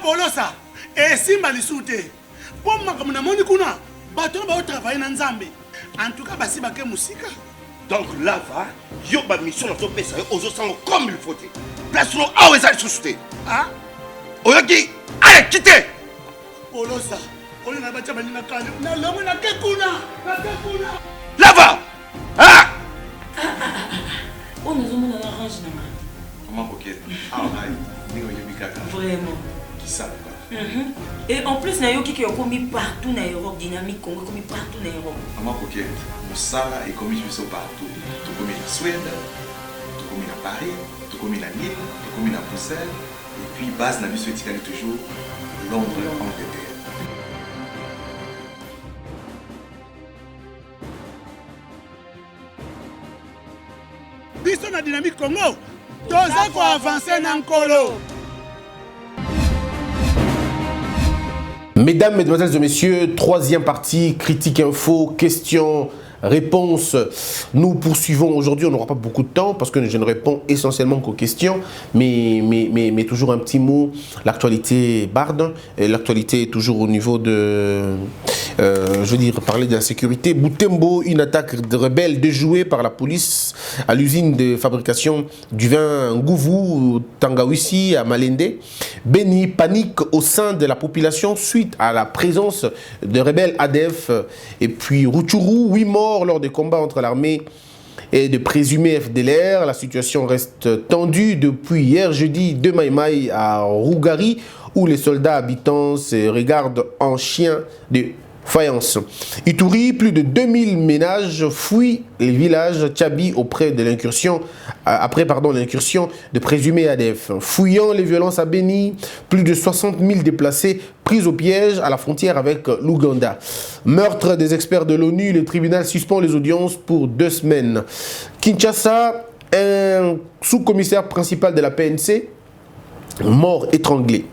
Polosa. Et Simba Lissoute. Pour moi, comme on a kuna, bateau va travailler dans Zambé. En tout cas, basi baké musika. Donc là, va, yo ba mission dans ton pays, aux autres comme il faut. Place nous à où est-ce société. Ah? Oyaki, allez, quittez. Polosa. On a battu na kane. Na lomo na kekuna. Là va. Ah! On nous a mis dans l'orange. Comment coquette? Ah, vraiment. Qui ça? Et en plus, il y a qui ont commis partout dans l'Europe, dynamique Congo, commis partout dans l'Europe. Maman coquette, ça est commis partout. Tout commis en Suède, tout commis à Paris, tout commis à Lille, tout commis à Bruxelles. Et puis, base n'a vu ce toujours Londres, Angleterre. Biso na dynamique Congo. Toza ko avancer na nkolo. Mesdames, Mesdemoiselles et Messieurs, troisième partie, critique info, questions, réponses. Nous poursuivons aujourd'hui, on n'aura pas beaucoup de temps parce que je ne réponds essentiellement qu'aux questions, mais toujours un petit mot. L'actualité barde, l'actualité est toujours au niveau de, je veux dire, parler de la sécurité. Boutembo, une attaque de rebelle déjouée par la police à l'usine de fabrication du vin Ngouvou, Tangawissi, à Malende. Béni, panique au sein de la population suite à la présence de rebelles ADF. Et puis Rutshuru, 8 morts lors des combats entre l'armée et de présumés FDLR. La situation reste tendue depuis hier jeudi de Maïmaï à Rougari, où les soldats habitants se regardent en chien de faïence. Ituri, plus de 2000 ménages fuient les villages Tchabi après l'incursion de présumés ADF. Fouillant les violences à Béni, plus de 60 000 déplacés pris au piège à la frontière avec l'Ouganda. Meurtre des experts de l'ONU, le tribunal suspend les audiences pour 2 semaines. Kinshasa, un sous-commissaire principal de la PNC, mort étranglé.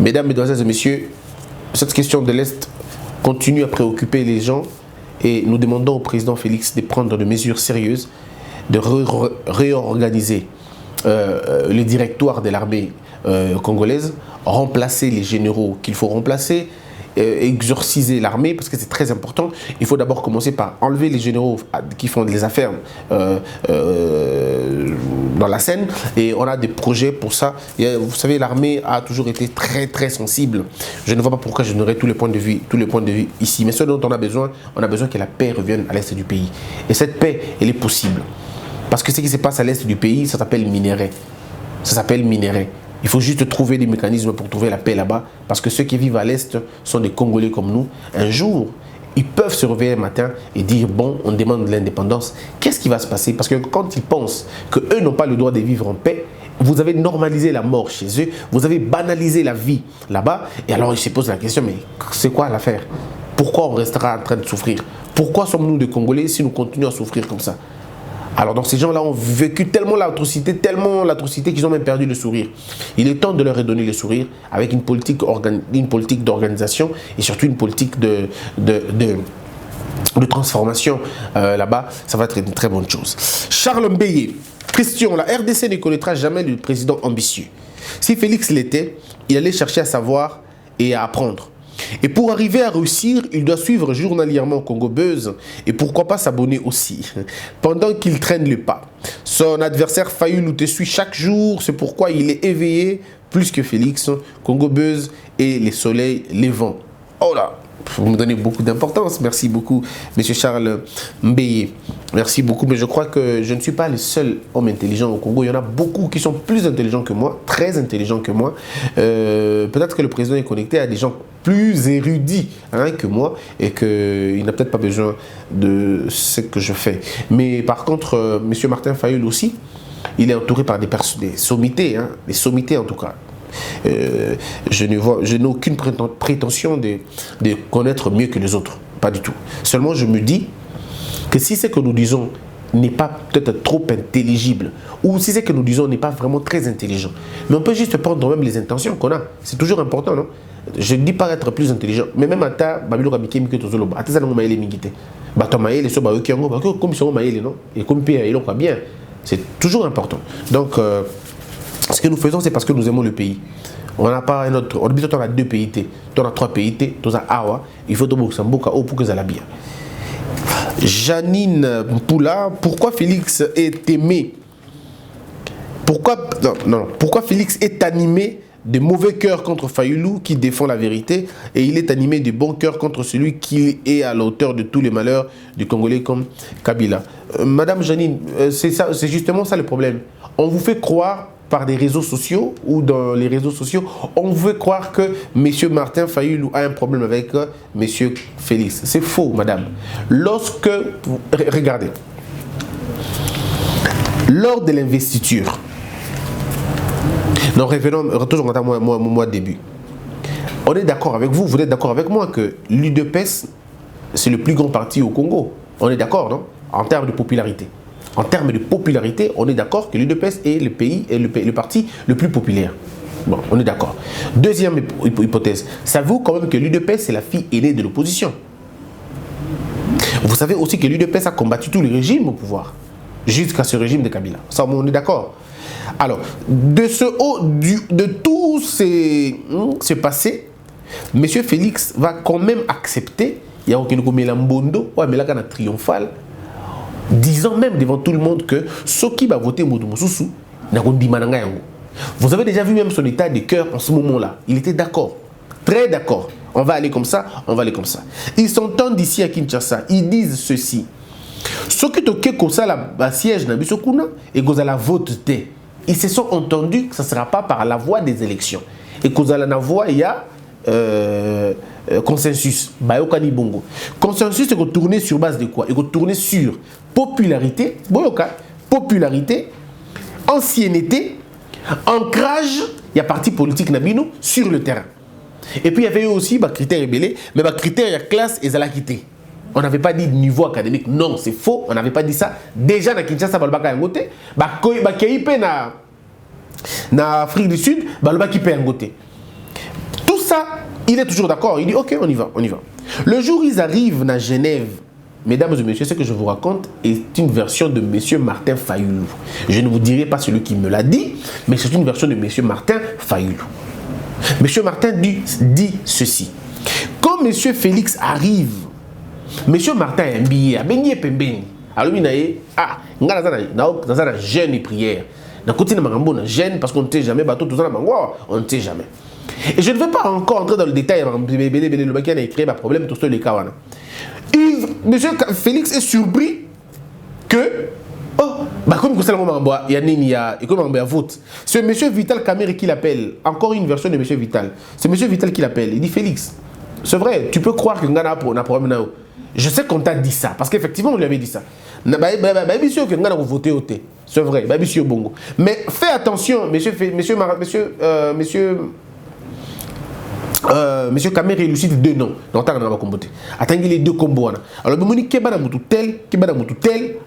Mesdames, Mesdemoiselles et Messieurs, cette question de l'Est continue à préoccuper les gens et nous demandons au président Félix de prendre des mesures sérieuses, de réorganiser le directoire de l'armée congolaise, remplacer les généraux qu'il faut remplacer, exorciser l'armée parce que c'est très important. Il faut d'abord commencer par enlever les généraux qui font les affaires dans la scène et on a des projets pour ça. Et, vous savez, l'armée a toujours été très sensible. Je ne vois pas pourquoi je n'aurai tous les points de vue ici. Mais ce dont on a besoin que la paix revienne à l'est du pays. Et cette paix, elle est possible. Parce que ce qui se passe à l'est du pays, ça s'appelle minerai. Ça s'appelle minerai. Il faut juste trouver des mécanismes pour trouver la paix là-bas. Parce que ceux qui vivent à l'Est sont des Congolais comme nous. Un jour, ils peuvent se réveiller un matin et dire, bon, on demande l'indépendance. Qu'est-ce qui va se passer? Parce que quand ils pensent qu'eux n'ont pas le droit de vivre en paix, vous avez normalisé la mort chez eux, vous avez banalisé la vie là-bas. Et alors, ils se posent la question, mais c'est quoi l'affaire? Pourquoi on restera en train de souffrir? Pourquoi sommes-nous des Congolais si nous continuons à souffrir comme ça? Alors donc ces gens-là ont vécu tellement l'atrocité qu'ils ont même perdu le sourire. Il est temps de leur redonner le sourire avec une politique d'organisation et surtout une politique de transformation là-bas. Ça va être une très bonne chose. Charles Mbeye, question, la RDC ne connaîtra jamais le président ambitieux. Si Félix l'était, il allait chercher à savoir et à apprendre. Et pour arriver à réussir, il doit suivre journalièrement Congo Buzz et pourquoi pas s'abonner aussi, pendant qu'il traîne le pas. Son adversaire Fayulu te suit chaque jour, c'est pourquoi il est éveillé plus que Félix, Congo Buzz et les soleils levants. Oh là, vous me donnez beaucoup d'importance, merci beaucoup Monsieur Charles Mbeye, merci beaucoup, mais je crois que je ne suis pas le seul homme intelligent au Congo, il y en a beaucoup qui sont plus intelligents que moi, très intelligents que moi, peut-être que le président est connecté à des gens plus érudits que moi et qu'il n'a peut-être pas besoin de ce que je fais. Mais par contre, M. Martin Fayulu aussi, il est entouré par des sommités, des sommités en tout cas. Je n'ai aucune prétention de connaître mieux que les autres, pas du tout. Seulement je me dis que si ce que nous disons n'est pas peut-être trop intelligible, ou si ce que nous disons n'est pas vraiment très intelligent, mais on peut juste prendre même les intentions qu'on a. C'est toujours important, non? Je ne dis pas être plus intelligent, mais même à ta babilo rabike mike tozoloba ateza nango maele mingite bato maele so ba yoki yango ba ko comme so maele non et comme pe il va bien, c'est toujours important. Donc ce que nous faisons, c'est parce que nous aimons le pays. On n'a pas un autre. On a 2 PIT. On a 3 PIT. On a Awa. Il faut que Mboka pour que ça la bien. Janine Poula, pourquoi Félix est aimé? Pourquoi Félix est animé de mauvais cœur contre Fayoulou qui défend la vérité et il est animé de bon cœur contre celui qui est à la hauteur de tous les malheurs du Congolais comme Kabila? Madame Janine, c'est justement ça le problème. On vous fait croire par des réseaux sociaux ou dans les réseaux sociaux, on vous fait croire que M. Martin Fayoulou a un problème avec M. Félix. C'est faux, madame. Regardez, lors de l'investiture, non, retournons à moi début. On est d'accord avec vous, vous êtes d'accord avec moi que l'UDPS, c'est le plus grand parti au Congo. On est d'accord, non? En termes de popularité. En termes de popularité, on est d'accord que l'UDPS est le pays et le parti le plus populaire. Bon, on est d'accord. Deuxième hypothèse, savez-vous quand même que l'UDPS c'est la fille aînée de l'opposition? Vous savez aussi que l'UDPS a combattu tous les régimes au pouvoir, jusqu'à ce régime de Kabila. Ça, on est d'accord. Alors, de tout ce passé, M. Félix va quand même accepter, il y a aucun Mélambondo, mais là, il y a triomphal, disant même devant tout le monde que ceux qui va voter Moudou Moussoussou, vous avez déjà vu même son état de cœur en ce moment-là. Il était d'accord, très d'accord. On va aller comme ça, on va aller comme ça. Ils s'entendent ici à Kinshasa, ils disent ceci. Ceux qui ont la siège dans Bissokuna et qu'ils la voté, ils se sont entendus que ce ne sera pas par la voie des élections. Et qu'ils la voie, il y a consensus. Consensus, c'est qu'on tourne sur base de quoi? Et qu'on tourne sur popularité, popularité, ancienneté, ancrage, il y a parti politique Nabino sur le terrain. Et puis il y avait aussi des critères rebellés, mais des critères, il y a classe et zalakité. On n'avait pas dit niveau académique, non, c'est faux, on n'avait pas dit ça. Déjà, dans Kinshasa, na Afrique du Sud, tout ça, il est toujours d'accord. Il dit, ok, on y va, on y va. Le jour où ils arrivent à Genève, mesdames et messieurs, ce que je vous raconte est une version de M. Martin Fayoulou. Je ne vous dirai pas celui qui me l'a dit, mais c'est une version de M. Martin Fayoulou. M. Martin dit ceci. Quand M. Félix arrive, M. Martin a un billet, alors il a jeûne et prière. Jeûne parce qu'on ne sait jamais, on ne sait jamais. Et je ne vais pas encore entrer dans le détail, le a écrit un problème, tout les cas. M. Félix est surpris que, comme il y a vote. C'est M. Vital Kamere qui l'appelle, encore une version de M. Vital. C'est M. Vital qui l'appelle, il dit Félix, c'est vrai, tu peux croire que Ngana a un problème. Je sais qu'on t'a dit ça, parce qu'effectivement, on lui avait dit ça. C'est vrai, mais fais attention, monsieur Kamere élucide 2 noms. Attendez les 2 combos. Alors, tel,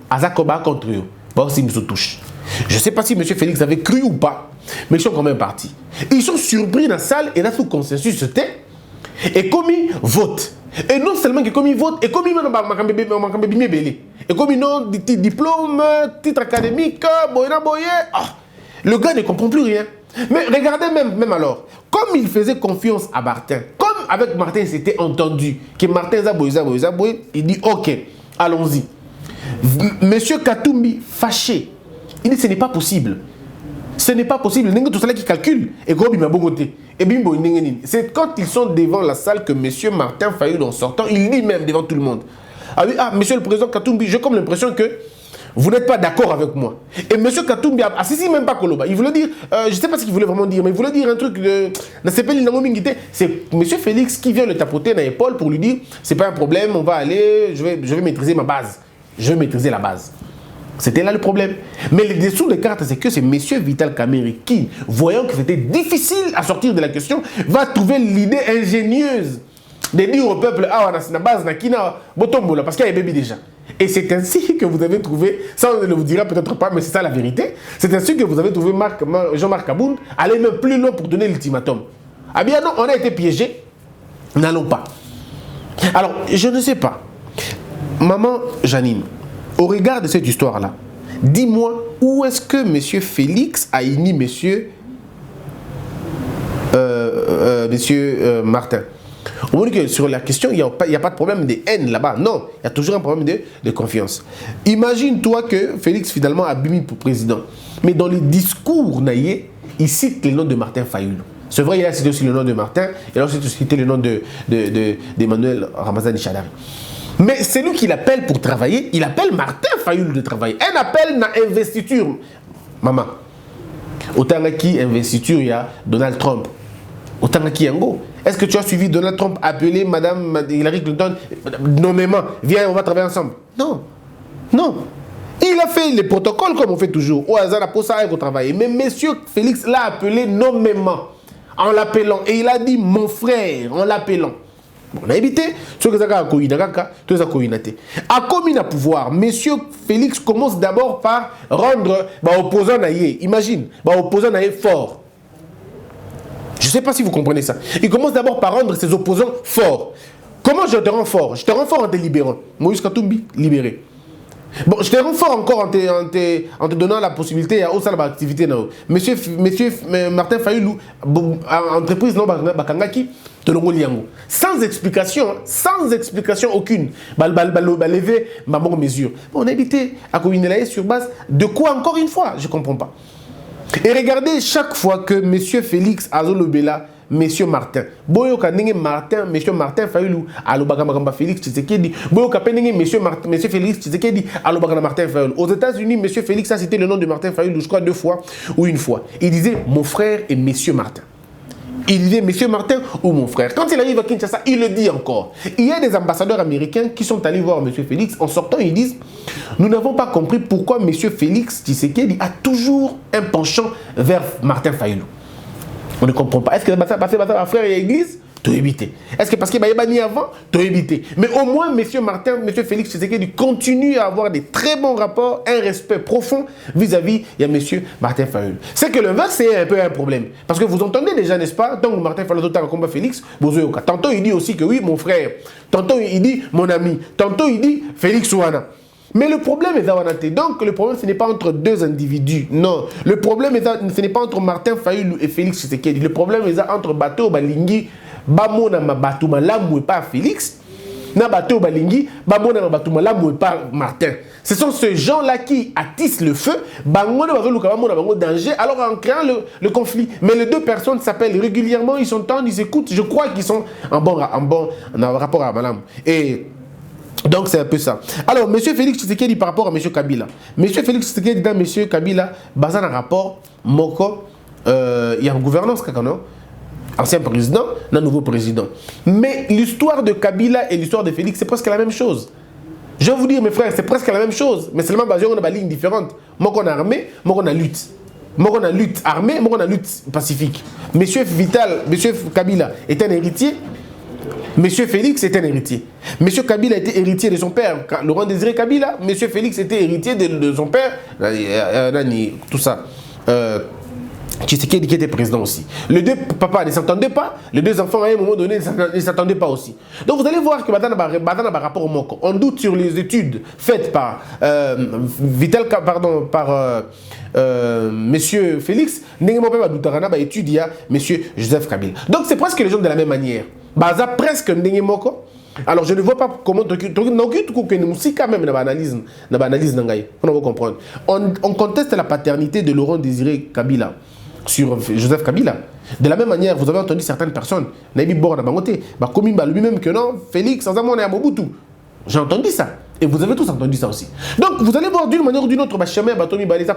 Azakoba contre eux. Voir si nous touche. Je ne sais pas si M. Félix avait cru ou pas, mais ils sont quand même partis. Ils sont surpris dans la salle et là, sous consensus, c'était. Et comme ils votent. Et non seulement que comme ils votent, et comme ils et comme ils ont diplôme, titre académique, le gars ne comprend plus rien. Mais regardez même alors, comme il faisait confiance à Martin, comme avec Martin c'était entendu, que Martin Zaboy, il dit ok, allons-y. Monsieur Katumbi, fâché, il dit ce n'est pas possible. Ce n'est pas possible. Il y a tout cela qui calcule. Et c'est quand ils sont devant la salle que M. Martin Fayoulou, en sortant, il dit même devant tout le monde. Monsieur le président Katumbi, j'ai comme l'impression que vous n'êtes pas d'accord avec moi. Et M. Katumbi a assisté même pas Koloba. Il voulait dire, je ne sais pas ce qu'il voulait vraiment dire, mais il voulait dire un truc de. C'est M. Félix qui vient le tapoter dans l'épaule pour lui dire c'est pas un problème, on va aller, je vais maîtriser ma base. Je vais maîtriser la base. C'était là le problème. Mais le dessous de cartes, c'est que c'est M. Vital Kamere qui, voyant que c'était difficile à sortir de la question, va trouver l'idée ingénieuse de dire au peuple, on a la base, parce qu'il y a un bébé déjà. Et c'est ainsi que vous avez trouvé, ça on ne le vous dira peut-être pas, mais c'est ça la vérité, c'est ainsi que vous avez trouvé Jean-Marc Abound aller même plus loin pour donner l'ultimatum. Ah bien non, on a été piégés, n'allons pas. Alors, je ne sais pas. Maman Janine, au regard de cette histoire-là, dis-moi où est-ce que M. Félix a émis M. monsieur Martin. On voit que sur la question, il n'y a pas de problème de haine là-bas. Non, il y a toujours un problème de confiance. Imagine-toi que Félix finalement a mis pour président. Mais dans les discours, il cite le nom de Martin Fayoulou. C'est vrai, il a cité aussi le nom de Martin, et il a aussi cité le nom d'Emmanuel Ramazani Chadari. Mais c'est lui qui l'appelle pour travailler, il appelle Martin Fayoulou de travailler. Un appel na investiture. Maman, autant qui investiture, il y a Donald Trump. Autant qui Yango. Est-ce que tu as suivi Donald Trump appeler Madame Hillary Clinton nommément, viens, on va travailler ensemble? Non. Non. Il a fait les protocoles comme on fait toujours. Au hasard, pour ça, il faut travailler. Mais monsieur Félix l'a appelé nommément, en l'appelant. Et il a dit mon frère, en l'appelant. On a évité. Ce que ça a tout ça a commis à pouvoir. Monsieur Félix commence d'abord par rendre opposant naïe. Imagine, opposant naïe fort. Je ne sais pas si vous comprenez ça. Il commence d'abord par rendre ses opposants forts. Comment je te rends fort? Je te rends fort en te libérant. Moïse Katumbi, libéré. Bon, je te rends fort encore en te donnant la possibilité à autre activité. Monsieur Martin Fayoulou, entreprise non bakangaki, te l'ongoliango. Sans explication aucune. Lever ma bonne mesure. Bon, on a évité à communiquer sur base de quoi encore une fois? Je ne comprends pas. Et regardez chaque fois que monsieur Félix Azolobela, monsieur Martin, Boyoka Nenge Martin, monsieur Martin Fayoulou, Alobagamba Félix Tshisekedi, Boyoka Penenge monsieur Félix Tshisekedi, Alobagana Martin Fayoulou. Aux États-Unis, monsieur Félix a cité le nom de Martin Fayoulou, je crois 2 fois ou 1 fois. Il disait mon frère et monsieur Martin. Il disait monsieur Martin ou mon frère. Quand il arrive à Kinshasa, il le dit encore. Il y a des ambassadeurs américains qui sont allés voir monsieur Félix. En sortant, ils disent nous n'avons pas compris pourquoi monsieur Félix Tshisekedi a toujours un penchant vers Martin Fayoulou. On ne comprend pas. Est-ce que c'est parce que ma frère est l'église? Tu as évité. Est-ce que parce qu'il m'a ni avant? Tu as évité. Mais au moins, monsieur Martin, monsieur Félix Tshisekedi continue à avoir des très bons rapports, un respect profond vis-à-vis de monsieur Martin Fayoulou. C'est que le verre, c'est un peu un problème. Parce que vous entendez déjà, n'est-ce pas? Tant que Martin Fayoulou a combat Félix, tantôt il dit aussi que oui, mon frère. Tantôt il dit mon ami. Tantôt il dit Félix Ouana. Mais le problème est Zawanate. Donc le problème, ce n'est pas entre 2 individus. Non. Le problème, ce n'est pas entre Martin Fayoulou et Félix Tshisekedi. Le problème est entre Bato Balingi, Bamona Mabatou Malamou et pas Félix. Na Bato Balingi, Bamona Mabatou Malamou et pas Martin. Ce sont ces gens-là qui attissent le feu. Bango danger. Alors en créant le conflit. Mais les 2 personnes s'appellent régulièrement. Ils s'entendent, ils s'écoutent. Je crois qu'ils sont en bon rapport à Malam. Et donc c'est un peu ça. Alors, M. Félix Tshisekedi par rapport à M. Kabila. M. Félix Tshisekedi dans M. Kabila, basé dans un rapport, Moko, il y a une gouvernance, non? Ancien président, un nouveau président. Mais l'histoire de Kabila et l'histoire de Félix, c'est presque la même chose. Je vais vous dire, mes frères, c'est presque la même chose. Mais seulement basé sur des lignes différentes. Moi, on a armée, moi, on a lutte. Moi, on a lutte armée, moi, on a lutte pacifique. M. Kabila est un héritier. Monsieur Félix est un héritier. Monsieur Kabila était héritier de son père. Laurent Désiré Kabila, Monsieur Félix était héritier de son père. Tout ça. Tshisekedi qui était président aussi. Les 2 papas ne s'entendaient pas. Les 2 enfants, à un moment donné, ne s'entendaient pas aussi. Donc vous allez voir que maintenant, par rapport au Moko, on doute sur les études faites par Monsieur Félix. Étude, il y a Monsieur Joseph Kabila. Donc c'est presque les gens de la même manière. Baza presque ndenge moko. Alors je ne vois pas comment on conteste la paternité de Laurent Désiré Kabila sur Joseph Kabila. De la même manière, vous avez entendu certaines personnes, Naïbi Borna Bangote, lui-même que non, Félix, sans amour, Mobutu. J'ai entendu ça. Et vous avez tous entendu ça aussi. Donc vous allez voir d'une manière ou d'une autre,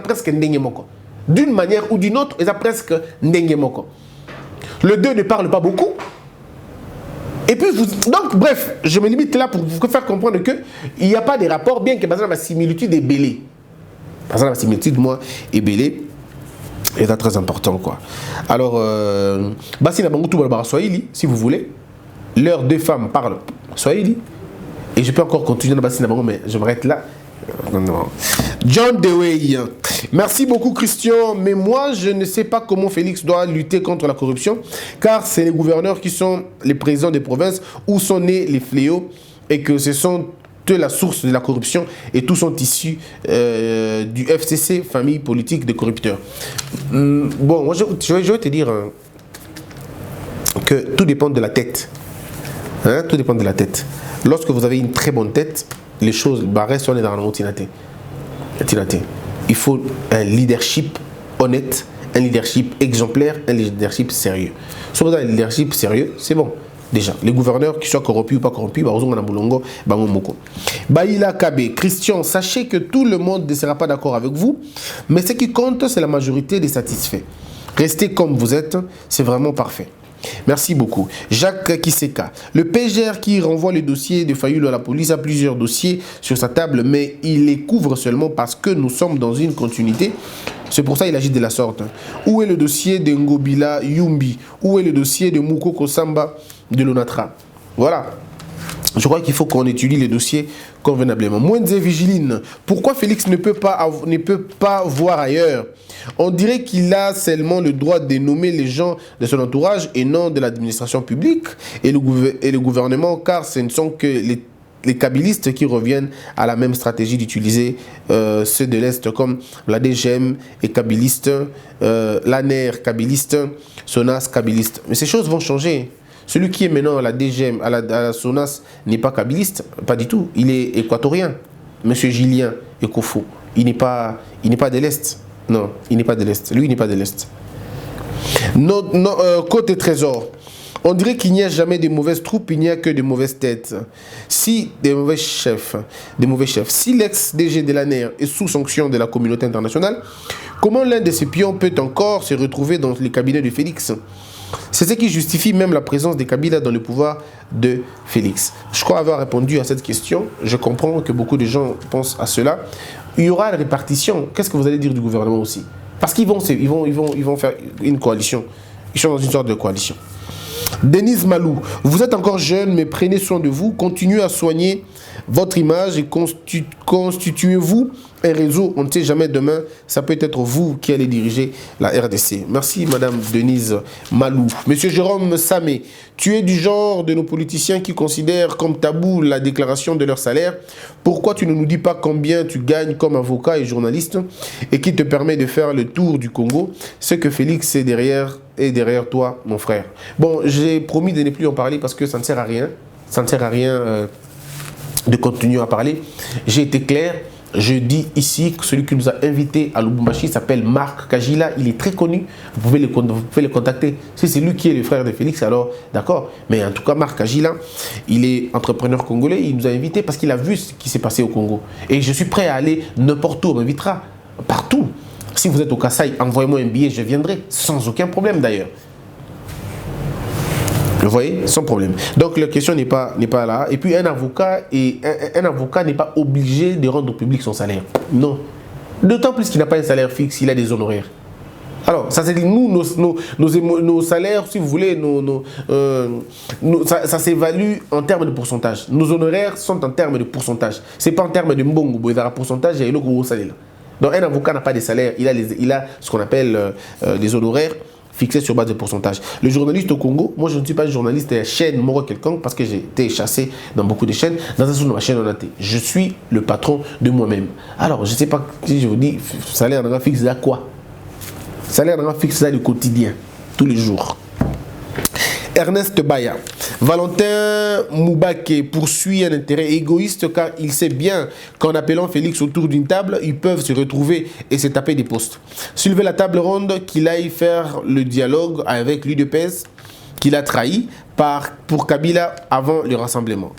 presque ndenge moko. D'une manière ou d'une autre, ils ont presque ndenge moko. Le 2 ne parle pas beaucoup. Et puis, donc, bref, je me limite là pour vous faire comprendre qu'il n'y a pas de rapport, bien que la similitude est bêlée. Par exemple, la similitude, moi, est bêlée. Et c'est très important, quoi. Alors, si vous voulez, leurs 2 femmes parlent Swahili. Et je peux encore continuer dans Bassina Bango, mais je m'arrête là. Non. John Dewey. Merci beaucoup Christian, mais moi je ne sais pas comment Félix doit lutter contre la corruption, car c'est les gouverneurs qui sont les présidents des provinces où sont nés les fléaux et que ce sont eux la source de la corruption et tous sont issus du FCC, famille politique de corrupteurs. Bon, moi je vais te dire, que tout dépend de la tête. Hein? Tout dépend de la tête. Lorsque vous avez une très bonne tête, les choses restent, on est dans la routine. Il faut un leadership honnête, un leadership exemplaire, un leadership sérieux. Si vous avez un leadership sérieux, c'est bon. Déjà, les gouverneurs, qu'ils soient corrompus ou pas corrompus, Baïla Kabe, Christian, sachez que tout le monde ne sera pas d'accord avec vous, mais ce qui compte, c'est la majorité des satisfaits. Restez comme vous êtes, c'est vraiment parfait. Merci beaucoup. Jacques Kiseka. Le PGR qui renvoie le dossier de Fayulu à la police a plusieurs dossiers sur sa table, mais il les couvre seulement parce que nous sommes dans une continuité. C'est pour ça qu'il agit de la sorte. Où est le dossier de Ngobila Yumbi? Où est le dossier de Moukoko Samba de l'ONATRA? Voilà. Je crois qu'il faut qu'on étudie les dossiers convenablement. Mwenze Vigiline, pourquoi Félix ne peut pas voir ailleurs? On dirait qu'il a seulement le droit de nommer les gens de son entourage et non de l'administration publique et le gouvernement, car ce ne sont que les kabylistes qui reviennent à la même stratégie d'utiliser ceux de l'Est comme la DGM et kabyliste, l'ANER kabyliste, SONAS kabyliste. Mais ces choses vont changer. Celui qui est maintenant à la DGM, à la SONAS, n'est pas kabyliste, pas du tout. Il est équatorien. Monsieur Julien Ekofo, il n'est pas de l'Est. Non, il n'est pas de l'Est. Lui, il n'est pas de l'Est. Côté trésor, on dirait qu'il n'y a jamais de mauvaises troupes, il n'y a que de mauvaises têtes. Si des mauvais chefs. Si l'ex-DG de l'ANER est sous sanction de la communauté internationale, comment l'un de ces pions peut encore se retrouver dans les cabinets de Félix? C'est ce qui justifie même la présence des Kabila dans le pouvoir de Félix. Je crois avoir répondu à cette question. Je comprends que beaucoup de gens pensent à cela. Il y aura la répartition. Qu'est-ce que vous allez dire du gouvernement aussi? Parce qu'ils vont faire une coalition. Ils sont dans une sorte de coalition. Denise Malou, vous êtes encore jeune, mais prenez soin de vous. Continuez à soigner votre image et constituez-vous un réseau. On ne sait jamais demain, ça peut être vous qui allez diriger la RDC. Merci Madame Denise Malou. Monsieur Jérôme Samé, tu es du genre de nos politiciens qui considèrent comme tabou la déclaration de leur salaire. Pourquoi tu ne nous dis pas combien tu gagnes comme avocat et journaliste et qui te permet de faire le tour du Congo? Ce que Félix est derrière toi, mon frère. Bon, j'ai promis de ne plus en parler parce que ça ne sert à rien. Ça ne sert à rien de continuer à parler. J'ai été clair. Je dis ici que celui qui nous a invités à Lubumbashi s'appelle Marc Kajila. Il est très connu. Vous pouvez le contacter. Si c'est lui qui est le frère de Félix, alors d'accord. Mais en tout cas, Marc Kajila, il est entrepreneur congolais. Il nous a invités parce qu'il a vu ce qui s'est passé au Congo. Et je suis prêt à aller n'importe où. On m'invitera. Partout. Si vous êtes au Kasaï, envoyez-moi un billet, je viendrai. Sans aucun problème d'ailleurs. Vous voyez, sans problème. Donc la question n'est pas là. Et puis un avocat n'est pas obligé de rendre public son salaire. Non. D'autant plus qu'il n'a pas un salaire fixe, il a des honoraires. Alors, ça c'est nous, nos salaires, si vous voulez, ça s'évalue en termes de pourcentage. Nos honoraires sont en termes de pourcentage. Ce n'est pas en termes de mbongo, il y a un pourcentage et le salaire. Donc un avocat n'a pas de salaire, il a ce qu'on appelle des honoraires fixé sur base de pourcentage. Le journaliste au Congo, moi je ne suis pas journaliste à chaîne moro quelconque parce que j'ai été chassé dans beaucoup de chaînes. Dans une chaîne on a été. Je suis le patron de moi-même. Alors je ne sais pas si je vous dis, salaire fixe à quoi? Salaire fixe à le quotidien, tous les jours. Ernest Baya. Valentin Moubake poursuit un intérêt égoïste car il sait bien qu'en appelant Félix autour d'une table, ils peuvent se retrouver et se taper des postes. Soulever la table ronde, qu'il aille faire le dialogue avec l'UDPS qu'il a trahi pour Kabila avant le rassemblement.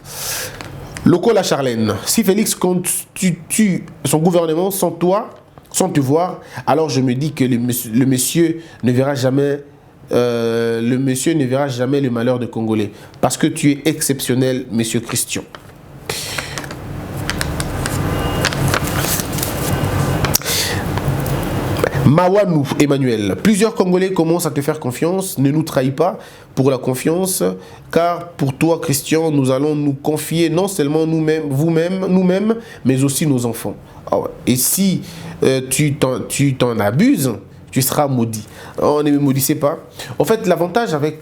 Lokola Charlène. Si Félix constitue son gouvernement sans toi, sans te voir, alors je me dis que le monsieur ne verra jamais le malheur de Congolais. Parce que tu es exceptionnel, monsieur Christian. Mawanou Emmanuel. Plusieurs Congolais commencent à te faire confiance. Ne nous trahis pas pour la confiance. Car pour toi, Christian, nous allons nous confier non seulement nous-mêmes, mais aussi nos enfants. Oh, et si tu t'en abuses, tu seras maudit. Oh, ne me maudissez pas. En fait, l'avantage avec...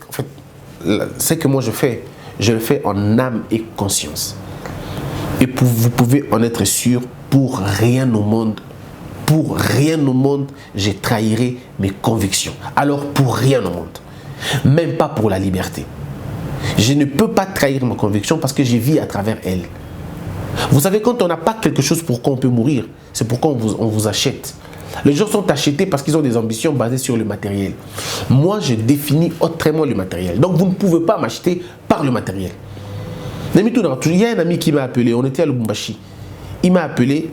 c'est que moi je le fais en âme et conscience. Et vous pouvez en être sûr, pour rien au monde, je trahirai mes convictions. Alors, pour rien au monde. Même pas pour la liberté. Je ne peux pas trahir ma conviction parce que je vis à travers elle. Vous savez, quand on n'a pas quelque chose pour quoi on peut mourir, c'est pourquoi on vous achète. Les gens sont achetés parce qu'ils ont des ambitions basées sur le matériel. Moi, je définis autrement le matériel. Donc, vous ne pouvez pas m'acheter par le matériel. Il y a un ami qui m'a appelé, on était à Lubumbashi. Il m'a appelé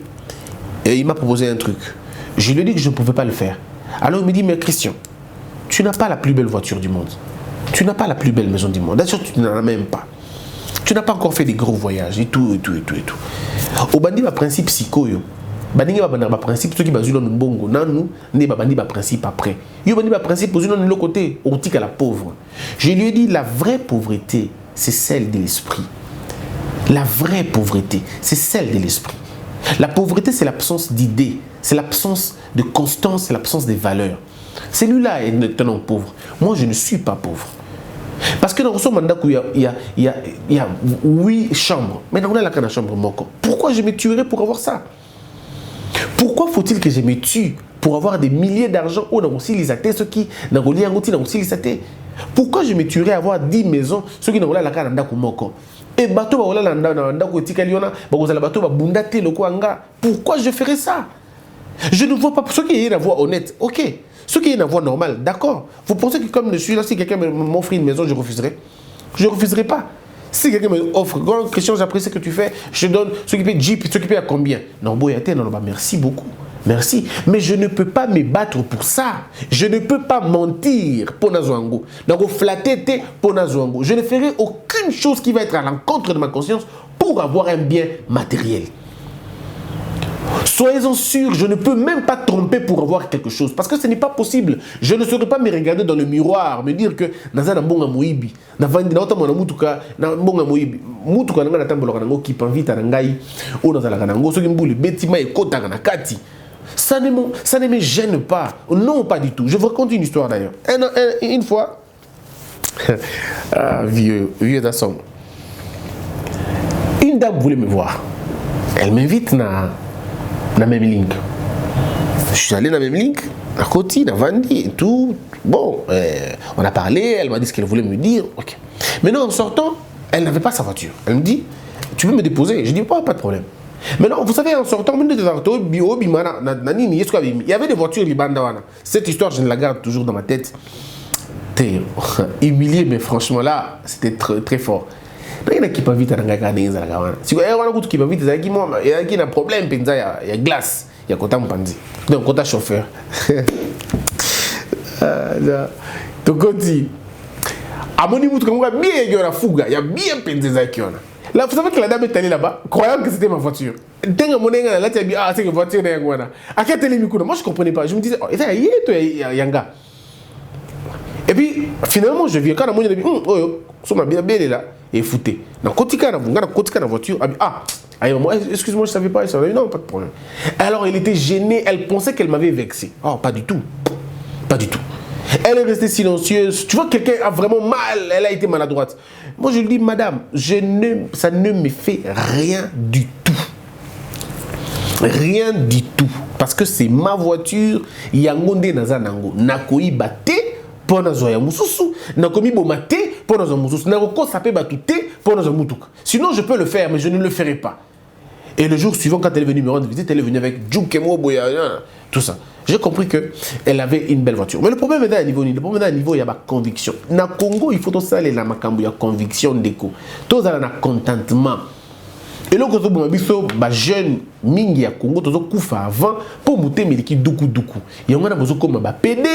et il m'a proposé un truc. Je lui ai dit que je ne pouvais pas le faire. Alors il me dit, mais Christian, tu n'as pas la plus belle voiture du monde. Tu n'as pas la plus belle maison du monde. D'ailleurs, tu n'en as même pas. Tu n'as pas encore fait des gros voyages et tout, et tout, et tout, et tout. Au bandi, ma principe psycho, yo. Bandi, ma principe, ceux qui basent dans le bongo, nanou, ne bandi, ma principe après. Yo, bandi, ma principe, posé dans l'autre côté, au tic à la pauvre. Je lui ai dit, la vraie pauvreté, c'est celle de l'esprit. La vraie pauvreté, c'est celle de l'esprit. La pauvreté, c'est l'absence d'idées, c'est l'absence de constance, c'est l'absence des valeurs. Celui-là est un homme pauvre. Moi, je ne suis pas pauvre. Parce que dans ce mandat, il y a 8 chambres. Mais dans la chambre, pourquoi je me tuerais pour avoir ça? Pourquoi faut-il que je me tue pour avoir des milliers d'argent ou dans aussi les athées, ceux qui n'ont rien aussi les athées? Pourquoi je me tuerais à avoir 10 maisons, ceux qui n'ont rien la et bateau pourquoi je ferais ça? Je ne vois pas. Ceux qui ont une voix honnête, ok. Ceux qui ont une voix normale, d'accord. Vous pensez que comme je suis là, si quelqu'un m'offre une maison, je refuserai? Je ne refuserai pas. Si quelqu'un m'offre, grande question, j'apprécie ce que tu fais, je donne ce qui paye Jeep, ce qui paye à combien? Non, merci beaucoup. Merci. Mais je ne peux pas me battre pour ça. Je ne peux pas mentir pour Nazouango. Donc, flatter pour Nazouango. Je ne ferai aucune chose qui va être à l'encontre de ma conscience pour avoir un bien matériel. Soyez-en sûrs, je ne peux même pas tromper pour avoir quelque chose. Parce que ce n'est pas possible. Je ne saurais pas me regarder dans le miroir, me dire que Nazana Bonga Moibi, Navandi Naotamo Mutuka, Bonga Moibi, Mutuka Nanga Tambolorango qui panvita Nangai, ou Nazalaganango, Sogimbouli, Betima et Kota Nakati. Ça ne me gêne pas. Non, pas du tout. Je vous raconte une histoire d'ailleurs. Une fois, vieux d'assomme. Une dame voulait me voir. Elle m'invite dans la même ligne. Je suis allé dans la même ligne, à côté, dans Vandi et tout. Bon, on a parlé, elle m'a dit ce qu'elle voulait me dire. Ok. Maintenant, en sortant, elle n'avait pas sa voiture. Elle me dit, tu peux me déposer? Je dis, pas de problème. Maintenant, vous savez, en sortant, il y avait des voitures Libandawana. Cette histoire, je la garde toujours dans ma tête. T'es humilié, mais franchement, là, c'était très, très fort. Il y en a qui peuvent vite à Nangakane. Si vous avez un qui peut vite, il y a un problème, il y a glace, il y a Kota Mpandi. Donc, Kota chauffeur. Donc, on dit, à mon niveau, il y a bien Penzeza qui en a. Là, vous savez que la dame est allée là-bas, croyant que c'était ma voiture. Moi, je ne comprenais pas. Je me disais, Yanga. Et puis, finalement, je viens quand je me dis, bien là, et fouté. Dans la voiture, excuse-moi, je ne savais pas. Non, pas de problème. Alors, elle était gênée, elle pensait qu'elle m'avait vexé. Oh, pas du tout. Pas du tout. Elle est restée silencieuse. Tu vois, quelqu'un a vraiment mal, elle a été maladroite. Moi, je lui dis, madame, ça ne me fait rien du tout. Rien du tout. Parce que c'est ma voiture. Yangonde Nazanango. Nakoi bate pour Nazoya Moussousou. Nakomi bomate pour Nazoya Moussousou. Nakoko sape batute pour Nazoya Moutouk. Sinon, je peux le faire, mais je ne le ferai pas. Et le jour suivant, quand elle est venue me rendre visite, elle est venue avec Djoukemo Boya, tout ça. J'ai compris qu'elle avait une belle voiture. Mais le problème est à un niveau, il y a ma conviction. Dans le Congo, il faut tout ça, il y a conviction d'éco. Tout ça, il y a contentement. Et là, quand on a vu les jeunes mingi à Congo, ils ont coupé avant pour monter mais doukou. Il y a besoin comme un PD.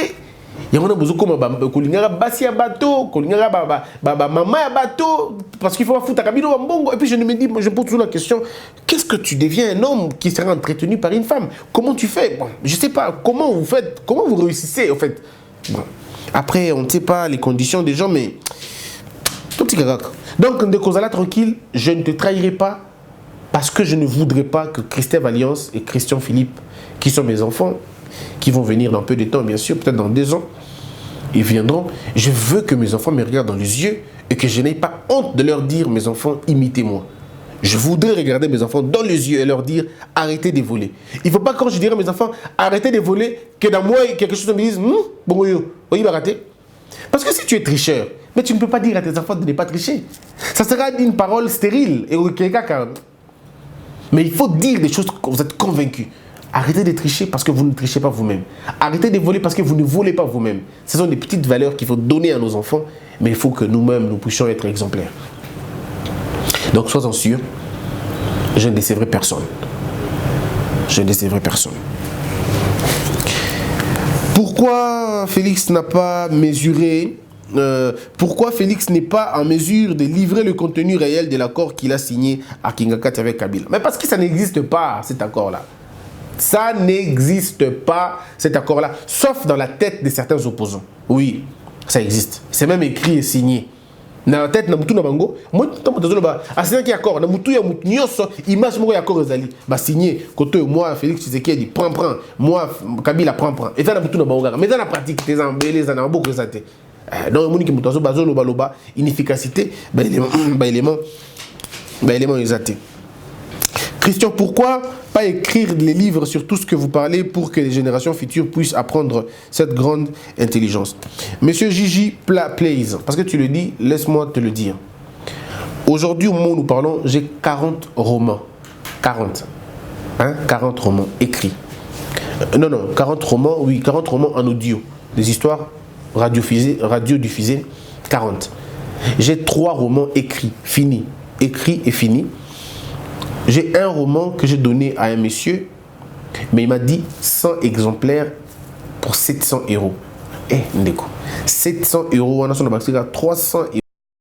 Il y a besoin comme un kolingara basi à bateau, kolingara maman à bateau, parce qu'il faut foutre à Kabilo en bongo. Et puis je me pose toujours la question, qu'est-ce que tu deviens un homme qui sera entretenu par une femme? Comment tu fais? Bon, je ne sais pas, comment vous faites, comment vous réussissez en fait? Bon. Après, on ne sait pas les conditions des gens, mais tout petit carac. Donc, de Kozala tranquille, je ne te trahirai pas parce que je ne voudrais pas que Christelle Alliance et Christian Philippe, qui sont mes enfants, qui vont venir dans peu de temps, bien sûr, peut-être dans 2 ans, ils viendront. Je veux que mes enfants me regardent dans les yeux et que je n'ai pas honte de leur dire, mes enfants, imitez-moi. Je voudrais regarder mes enfants dans les yeux et leur dire, arrêtez de voler. Il ne faut pas, quand je dirai à mes enfants, arrêtez de voler, que dans moi, quelque chose me dise, bon, oui, va rater. Parce que si tu es tricheur, mais tu ne peux pas dire à tes enfants de ne pas tricher. Ça sera une parole stérile et mais il faut dire des choses que vous êtes convaincus. Arrêtez de tricher parce que vous ne trichez pas vous-même. Arrêtez de voler parce que vous ne volez pas vous-même. Ce sont des petites valeurs qu'il faut donner à nos enfants, mais il faut que nous-mêmes, nous puissions être exemplaires. Donc, sois-en sûr, je ne décevrai personne. Je ne décevrai personne. Pourquoi Félix n'a pas mesuré... pourquoi Félix n'est pas en mesure de livrer le contenu réel de l'accord qu'il a signé à Kingakati avec Kabila? Mais parce que ça n'existe pas, cet accord-là. Ça n'existe pas, cet accord-là, sauf dans la tête de certains opposants. Oui, ça existe. C'est même écrit et signé. Dans la tête de Namutu Nabango, moi, je suis un accord. Namutu ya Nyoso, image moi accord ezali. Bah signé, côté moi Félix Tshisekedi prend. Moi Kabila prend. Et ça Namutu Nabango. Mais dans la pratique, tes embellés, ça n'a beaucoup ça. Donc moni ki mutazo bazo loba inefficacité, élément exact. Christian, pourquoi pas écrire les livres sur tout ce que vous parlez pour que les générations futures puissent apprendre cette grande intelligence? Monsieur Gigi Plays, parce que tu le dis, laisse-moi te le dire. Aujourd'hui, au moment où nous parlons, j'ai 40 romans. 40. 40 romans écrits. Non, 40 romans, oui, 40 romans en audio. Des histoires radio-diffusées, 40. J'ai 3 romans écrits, finis. Écrits et finis. J'ai un roman que j'ai donné à un monsieur, mais il m'a dit 100 exemplaires pour 700 €. Eh, Ndeko. 700 €, on a son 300 €.